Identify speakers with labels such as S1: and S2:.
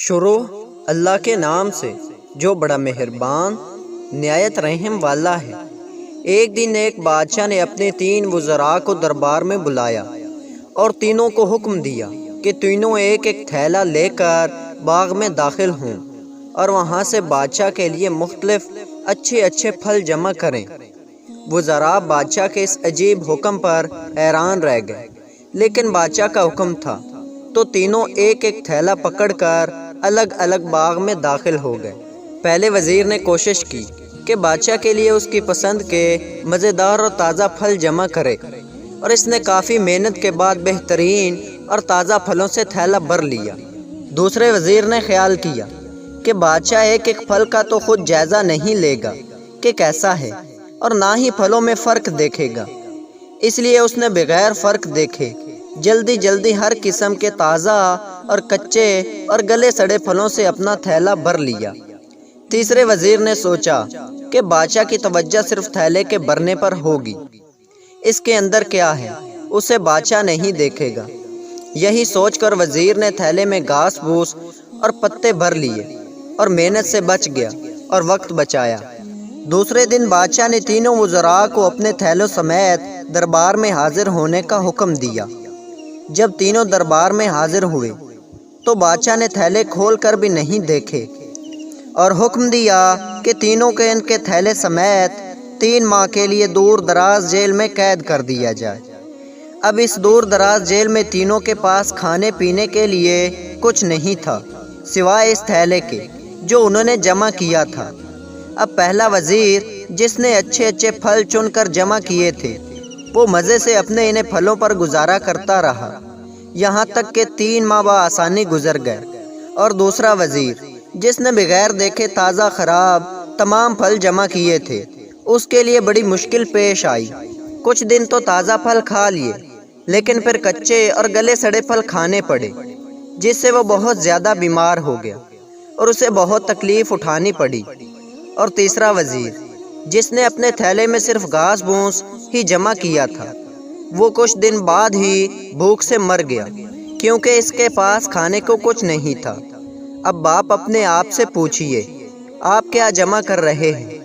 S1: شروع اللہ کے نام سے جو بڑا مہربان نہایت رحم والا ہے۔ ایک دن ایک بادشاہ نے اپنے 3 وزراء کو دربار میں بلایا اور تینوں کو حکم دیا کہ تینوں ایک ایک تھیلا لے کر باغ میں داخل ہوں اور وہاں سے بادشاہ کے لیے مختلف اچھے پھل جمع کریں۔ وزراء بادشاہ کے اس عجیب حکم پر حیران رہ گئے، لیکن بادشاہ کا حکم تھا تو تینوں ایک ایک تھیلا پکڑ کر الگ الگ باغ میں داخل ہو گئے۔ پہلے وزیر نے کوشش کی کہ بادشاہ کے لیے اس کی پسند کے مزیدار اور تازہ پھل جمع کرے، اور اس نے کافی محنت کے بعد بہترین اور تازہ پھلوں سے تھیلا بھر لیا۔ دوسرے وزیر نے خیال کیا کہ بادشاہ ایک ایک پھل کا تو خود جائزہ نہیں لے گا کہ کیسا ہے، اور نہ ہی پھلوں میں فرق دیکھے گا، اس لیے اس نے بغیر فرق دیکھے جلدی ہر قسم کے تازہ اور کچے اور گلے سڑے پھلوں سے اپنا تھیلا بھر لیا۔ تیسرے وزیر نے سوچا کہ بادشاہ کی توجہ صرف تھیلے کے بھرنے پر ہوگی، اس کے اندر کیا ہے اسے بادشاہ نہیں دیکھے گا۔ یہی سوچ کر وزیر نے تھیلے میں گھاس پھوس اور پتے بھر لیے اور محنت سے بچ گیا اور وقت بچایا۔ دوسرے دن بادشاہ نے تینوں وزراء کو اپنے تھیلوں سمیت دربار میں حاضر ہونے کا حکم دیا۔ جب تینوں دربار میں حاضر ہوئے تو بادشاہ نے تھیلے کھول کر بھی نہیں دیکھے اور حکم دیا کہ تینوں کے ان کے تھیلے سمیت 3 ماہ کے لیے دور دراز جیل میں قید کر دیا جائے۔ اب اس دور دراز جیل میں تینوں کے پاس کھانے پینے کے لیے کچھ نہیں تھا سوائے اس تھیلے کے جو انہوں نے جمع کیا تھا۔ اب پہلا وزیر جس نے اچھے پھل چن کر جمع کیے تھے وہ مزے سے اپنے انہیں پھلوں پر گزارا کرتا رہا، یہاں تک کہ 3 ماہ بآسانی گزر گئے۔ اور دوسرا وزیر جس نے بغیر دیکھے تازہ خراب تمام پھل جمع کیے تھے، اس کے لیے بڑی مشکل پیش آئی۔ کچھ دن تو تازہ پھل کھا لیے، لیکن پھر کچے اور گلے سڑے پھل کھانے پڑے، جس سے وہ بہت زیادہ بیمار ہو گیا اور اسے بہت تکلیف اٹھانی پڑی۔ اور تیسرا وزیر جس نے اپنے تھیلے میں صرف گھاس پھوس ہی جمع کیا تھا، وہ کچھ دن بعد ہی بھوک سے مر گیا، کیونکہ اس کے پاس کھانے کو کچھ نہیں تھا۔ اب باپ اپنے آپ سے پوچھئے، آپ کیا جمع کر رہے ہیں؟